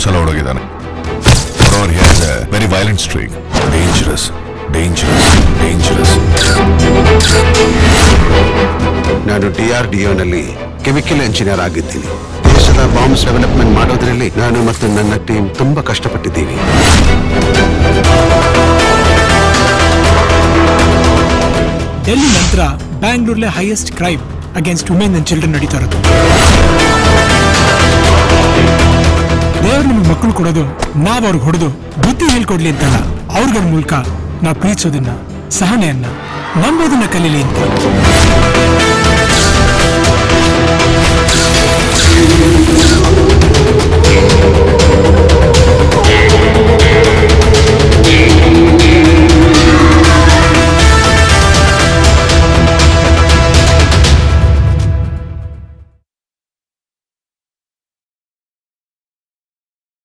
ಸಲ ಹೊಡೋಗಿದ್ದಾನೆ. he has a very violent streak. Dangerous. ನಾನು DRDOನಲ್ಲಿ chemical engineer ಆಗಿದ್ದೀನಿ. ದೇಶದ ಬಾಂಬ್ಸ್ ಡೆವಲಪ್ಮೆಂಟ್ ಮಾಡೋದ್ರಲ್ಲಿ ನಾನು ಮತ್ತು ನನ್ನ ಟೀಮ್ ತುಂಬಾ ಕಷ್ಟಪಟ್ಟಿದ್ದೀವಿ. ಡೆಲ್ಲಿ ನಂತರ ಬ್ಯಾಂಗ್ಳೂರ್ಲೆ highest crime against women and children ನಡೀತಾ ಇರೋದು. ದೇವ್ರು ನಿಮಗೆ ಮಕ್ಕಳು ಕೊಡೋದು ನಾವ್ ಅವ್ರಿಗೆ ಹೊಡೆದು ಬುದ್ಧಿ ಹೇಳ್ಕೊಡ್ಲಿ ಅಂತಲ್ಲ, ಅವ್ರಿಗಳ ಮೂಲಕ ನಾವು ಪ್ರೀತಿಸೋದನ್ನ, ಸಹನೆಯನ್ನ, ನಂಬೋದನ್ನ ಕಲೀಲಿ ಅಂತ.